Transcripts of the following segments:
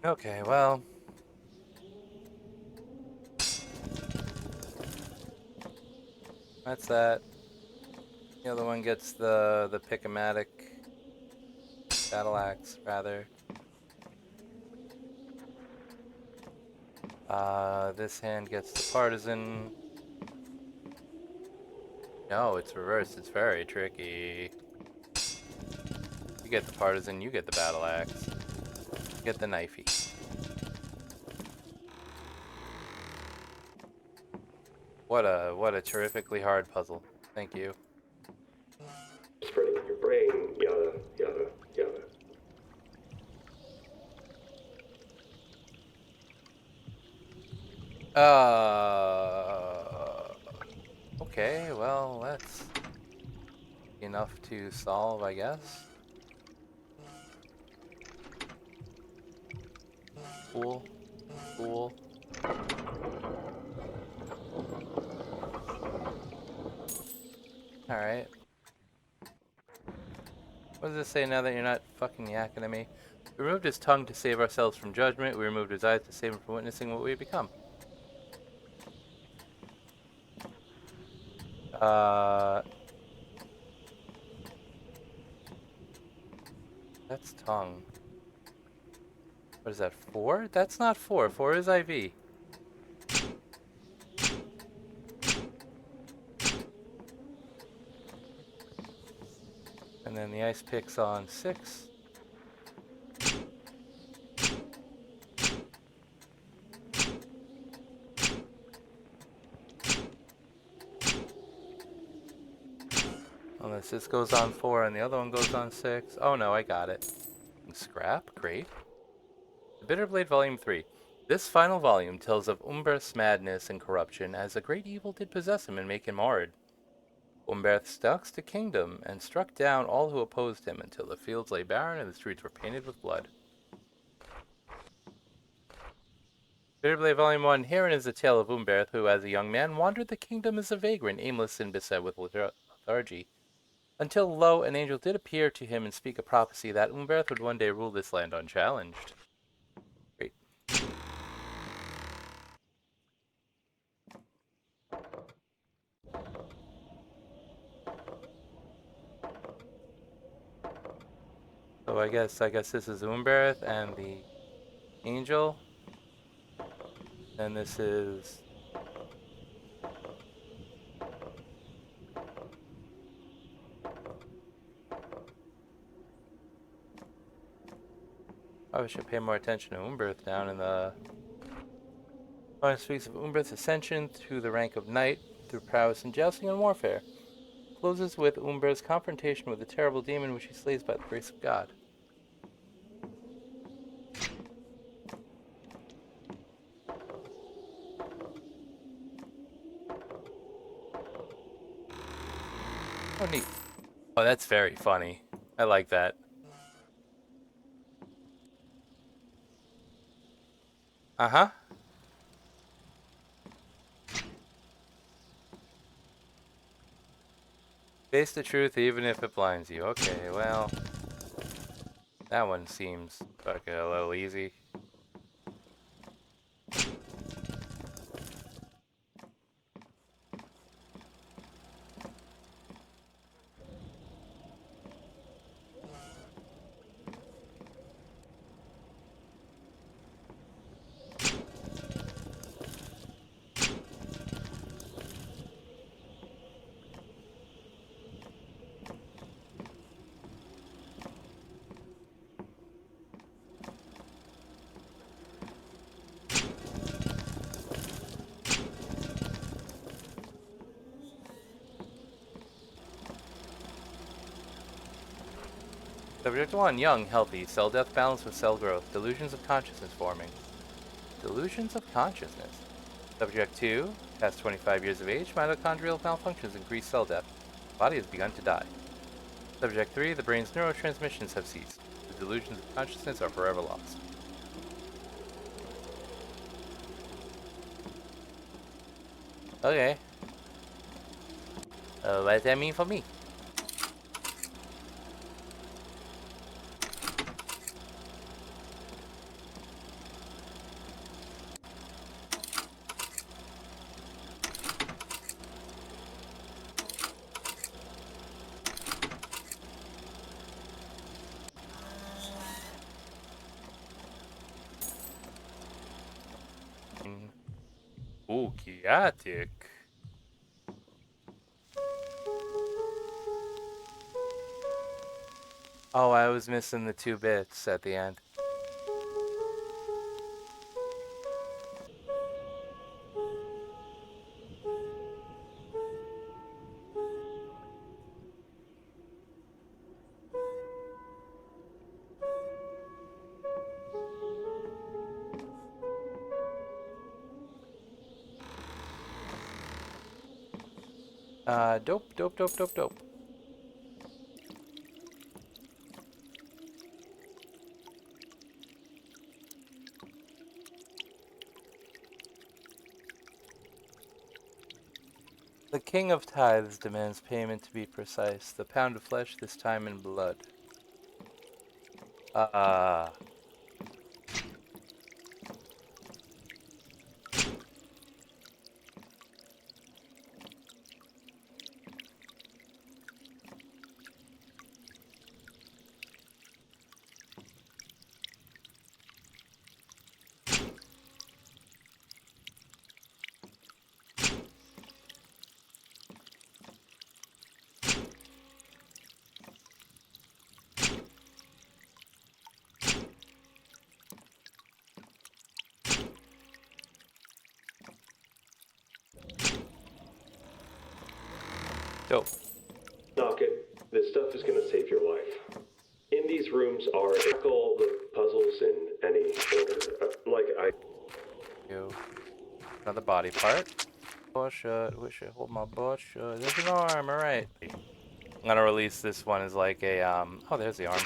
Okay, well, that's that. The other one gets the Picomatic battle axe, rather. This hand gets the Partisan. No, it's reversed. It's very tricky. You get the Partisan, you get the battle axe. You get the knifey. What a terrifically hard puzzle. Thank you. Spreading in your brain, yada, yada, yada. Okay, well, that's enough to solve, I guess. Cool. Cool. Alright. What does it say now that you're not fucking yakking at me? We removed his tongue to save ourselves from judgment. We removed his eyes to save him from witnessing what we have become. That's tongue. What is that, 4? That's not 4. 4 is IV. And then the ice pick's on 6. Unless this goes on 4 and the other one goes on 6. Oh no, I got it. Scrap? Great. The Bitterblade Volume 3. This final volume tells of Umberth's madness and corruption as a great evil did possess him and make him marred. Umberth stalks the kingdom and struck down all who opposed him until the fields lay barren and the streets were painted with blood. Bitterblade Volume 1. Herein is the tale of Umberth, who as a young man wandered the kingdom as a vagrant, aimless and beset with lethargy. Until, lo, an angel did appear to him and speak a prophecy that Umberth would one day rule this land unchallenged. Great. So I guess this is Umberth and the angel. And this is I should pay more attention to Umberth down in the It speaks of Umberth's ascension to the rank of knight through prowess in jousting and warfare. Closes with Umberth's confrontation with a terrible demon which he slays by the grace of God. Oh, neat. Oh, that's very funny. I like that. Uh-huh. Face the truth even if it blinds you. Okay, well, that one seems fucking a little easy. Subject 1, young, healthy, cell death balanced with cell growth, delusions of consciousness forming. Delusions of consciousness. Subject 2, past 25 years of age, mitochondrial malfunctions increase cell death. Body has begun to die. Subject 3, the brain's neurotransmissions have ceased. The delusions of consciousness are forever lost. Okay. What does that mean for me? Asiatic. Oh, I was missing the 2 bits at the end. Dope, dope, dope, dope, dope. The king of tithes demands payment to be precise. The pound of flesh, this time in blood. Uh, dope. Knock it. This stuff is gonna save your life. In these rooms are tackle the puzzles in any order. You. Another body part. Butt shut. Wish I hold my butt shut. There's an arm, alright. I'm gonna release this one as like a, oh, there's the arm.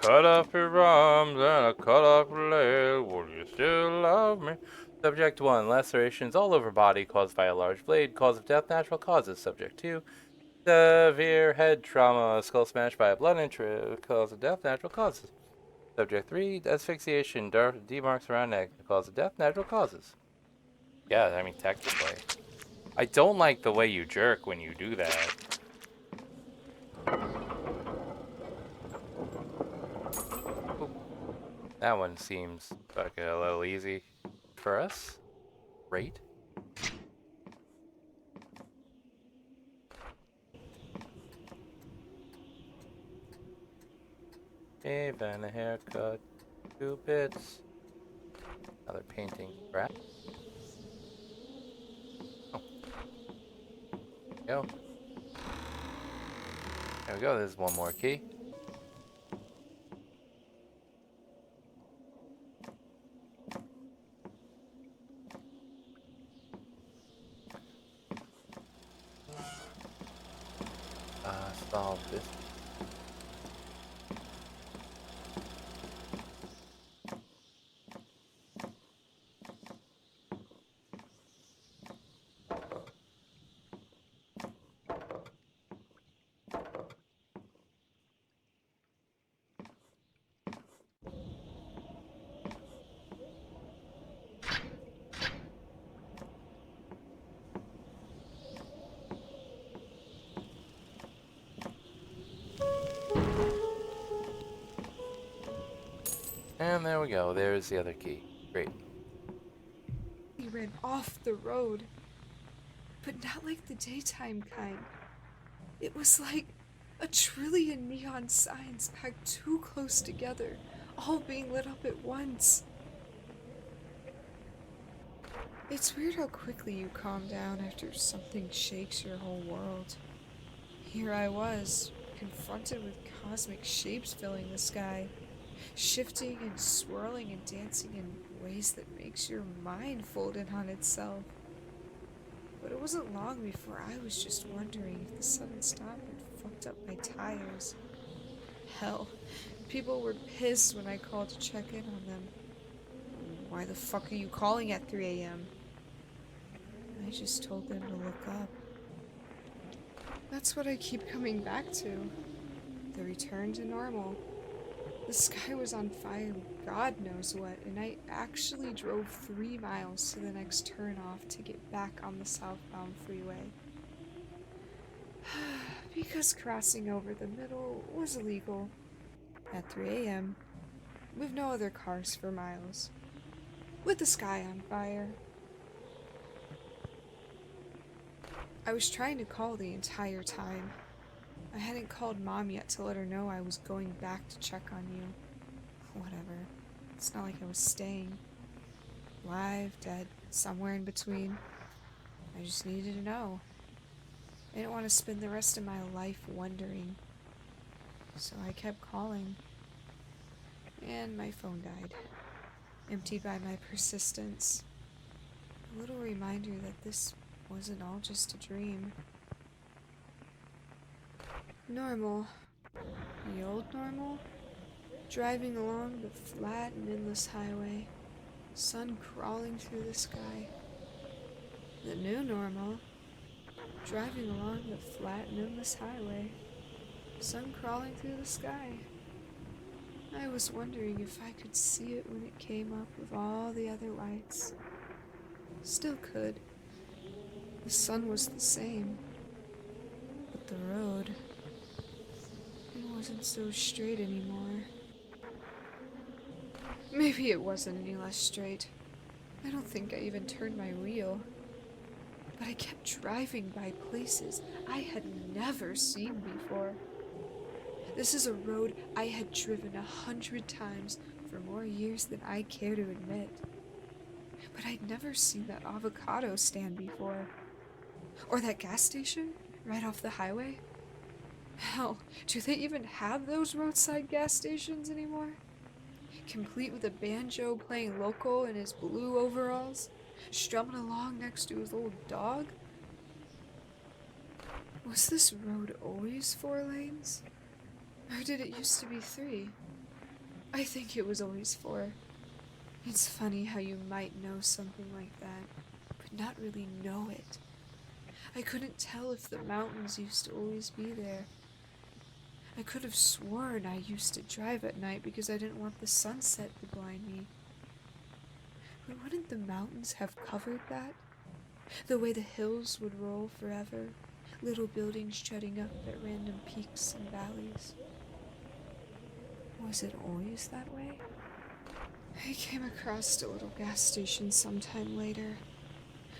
Cut off your arms and I cut off your leg. Will you still love me? Subject 1. Lacerations all over body caused by a large blade. Cause of death, natural causes. Subject 2. Severe head trauma. Skull smashed by a blunt injury. Cause of death, natural causes. Subject 3. Asphyxiation. Dark demarks around neck. Cause of death, natural causes. Yeah, I mean, technically. I don't like the way you jerk when you do that. That one seems like a little easy for us. Great. Even a haircut, 2 bits. Another painting. Crap. Oh. There we go. There we go. There's one more key. Solve this. And there we go. There's the other key. Great. We ran off the road, but not like the daytime kind. It was like a trillion neon signs packed too close together, all being lit up at once. It's weird how quickly you calm down after something shakes your whole world. Here I was, confronted with cosmic shapes filling the sky, shifting and swirling and dancing in ways that makes your mind fold in on itself. But it wasn't long before I was just wondering if the sudden stop had fucked up my tires. Hell, people were pissed when I called to check in on them. Why the fuck are you calling at 3 a.m.? I just told them to look up. That's what I keep coming back to. The return to normal. The sky was on fire, God knows what, and I actually drove 3 miles to the next turn off to get back on the southbound freeway. because crossing over the middle was illegal at 3 a.m. with no other cars for miles, with the sky on fire. I was trying to call the entire time. I hadn't called Mom yet to let her know I was going back to check on you. Whatever. It's not like I was staying. Alive, dead, somewhere in between. I just needed to know. I didn't want to spend the rest of my life wondering. So I kept calling. And my phone died. Emptied by my persistence. A little reminder that this wasn't all just a dream. Normal. The old normal? Driving along the flat and endless highway. Sun crawling through the sky. The new normal. Driving along the flat and endless highway. Sun crawling through the sky. I was wondering if I could see it when it came up with all the other lights. Still could. The sun was the same. But the road, it wasn't so straight anymore. Maybe it wasn't any less straight. I don't think I even turned my wheel. But I kept driving by places I had never seen before. This is a road I had driven 100 times for more years than I care to admit. But I'd never seen that avocado stand before. Or that gas station right off the highway. Hell, do they even have those roadside gas stations anymore? Complete with a banjo playing local in his blue overalls, strumming along next to his old dog? Was this road always 4 lanes? Or did it used to be 3? I think it was always 4. It's funny how you might know something like that, but not really know it. I couldn't tell if the mountains used to always be there. I could have sworn I used to drive at night because I didn't want the sunset to blind me. But wouldn't the mountains have covered that? The way the hills would roll forever, little buildings jutting up at random peaks and valleys. Was it always that way? I came across a little gas station sometime later.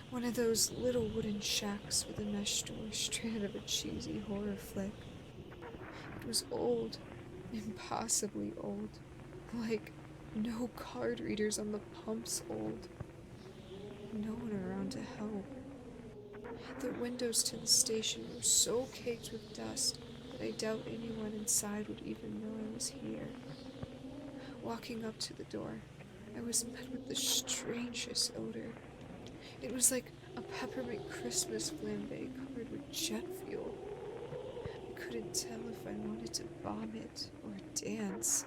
One of those little wooden shacks with a mesh door straight out of a cheesy horror flick. It was old, impossibly old. Like, no card readers on the pumps old. No one around to help. The windows to the station were so caked with dust that I doubt anyone inside would even know I was here. Walking up to the door, I was met with the strangest odor. It was like a peppermint Christmas flambe covered with jet fuel. I couldn't tell if I wanted to vomit or dance.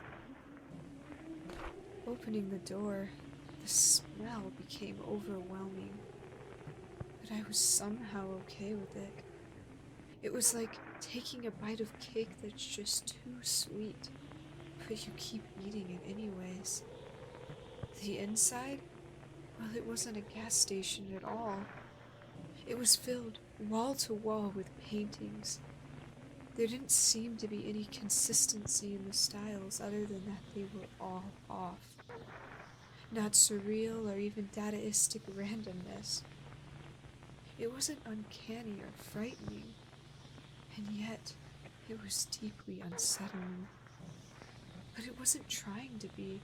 Opening the door, the smell became overwhelming. But I was somehow okay with it. It was like taking a bite of cake that's just too sweet, but you keep eating it anyways. The inside? Well, it wasn't a gas station at all. It was filled wall to wall with paintings. There didn't seem to be any consistency in the styles other than that they were all off. Not surreal or even dadaistic randomness. It wasn't uncanny or frightening, and yet it was deeply unsettling. But it wasn't trying to be.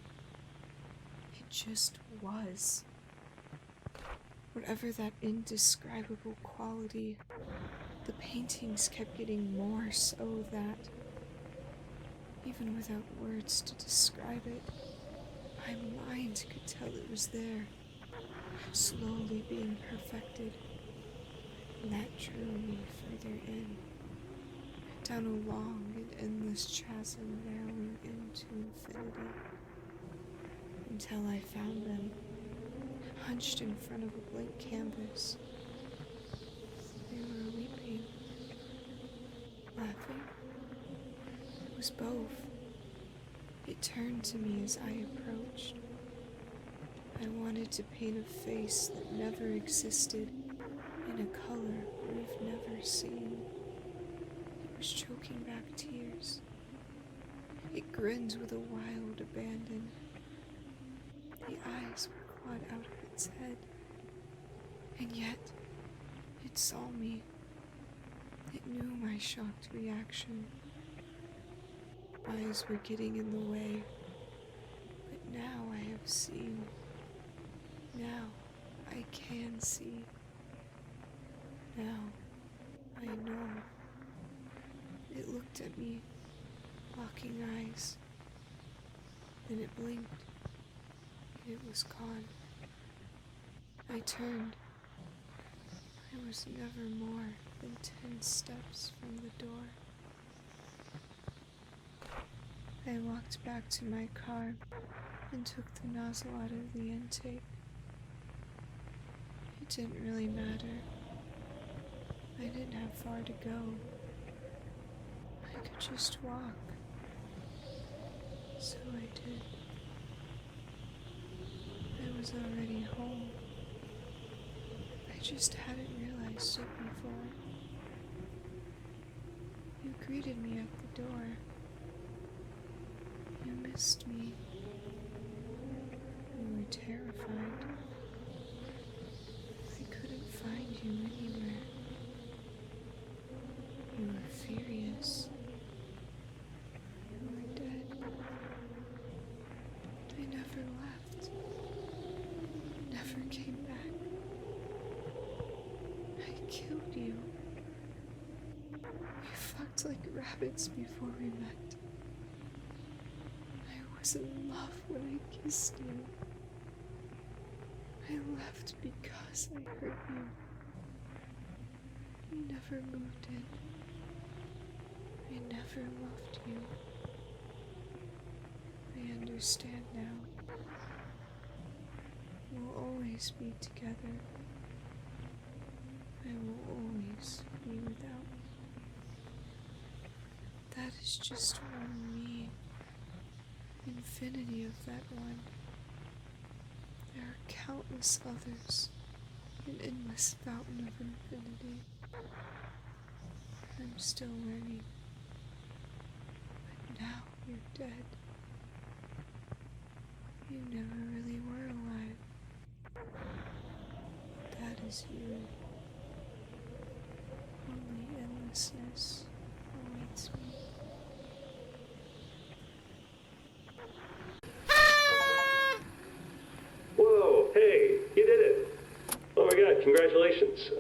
It just was. Whatever that indescribable quality, the paintings kept getting more so that, even without words to describe it, my mind could tell it was there, slowly being perfected. And that drew me further in, down a long and endless chasm narrowing into infinity, until I found them, hunched in front of a blank canvas. They were weeping, laughing. It was both. It turned to me as I approached. I wanted to paint a face that never existed in a color we've never seen. It was choking back tears. It grins with a wild abandon. The eyes were clawed out of its head. And yet, it saw me. It knew my shocked reaction. Eyes were getting in the way. But now I have seen. Now I can see. Now I know. It looked at me, locking eyes. Then it blinked. It was gone. I turned. I was never more than 10 steps from the door. I walked back to my car and took the nozzle out of the intake. It didn't really matter. I didn't have far to go. I could just walk. So I did. I was already home. I just hadn't realized it before. You greeted me at the door. You missed me. You were terrified. I couldn't find you anywhere. You were furious. You were dead. I never left. Never came back. I killed you. We fucked like rabbits before we met. I was in love when I kissed you. I left because I hurt you. You never moved in. I never loved you. I understand now. We'll always be together. I will always be without you. That is just one me. Infinity of that one. There are countless others. An endless fountain of infinity. I'm still learning. But now you're dead. You never really were alive. That is you. Only endlessness awaits me. Whoa, hey, you did it. Oh my god, congratulations.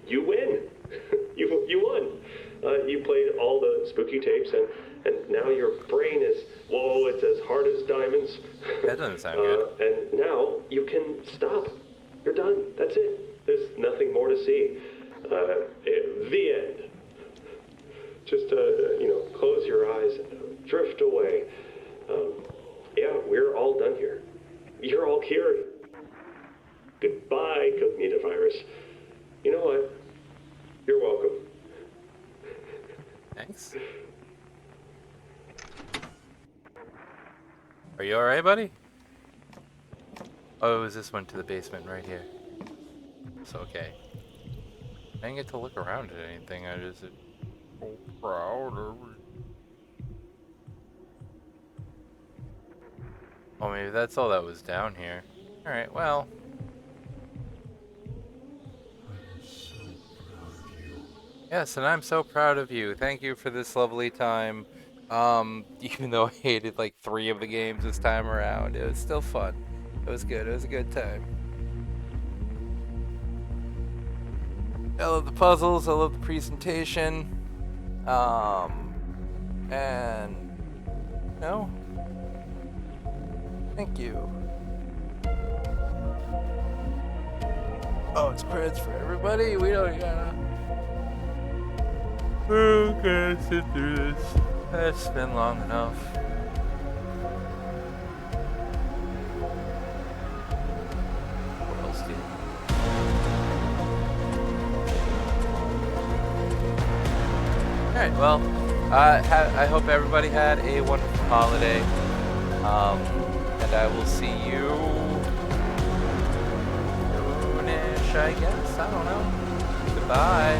You win. You won. You played all the spooky tapes and now your brain is, whoa, it's as hard as diamonds. That doesn't sound good. And now you can stop. You're done. That's it. There's nothing more to see. The end. Just, close your eyes and drift away. Yeah, we're all done here. You're all cured. Goodbye, Cognita virus. You know what? You're welcome. Thanks. Are you alright, buddy? Oh, it was this one to the basement right here. It's okay. I didn't get to look around at anything. I just so proud of it. Oh, maybe that's all that was down here. Alright, well. Yes, and I'm so proud of you. Thank you for this lovely time. Even though I hated like 3 of the games this time around, it was still fun. It was good. It was a good time. I love the puzzles. I love the presentation. And no. Thank you. Oh, it's credits for everybody. We don't gotta. We're gonna sit through this. It's been long enough. What else do you? Alright, well, I hope everybody had a wonderful holiday. And I will see you soonish, I guess. I don't know. Goodbye.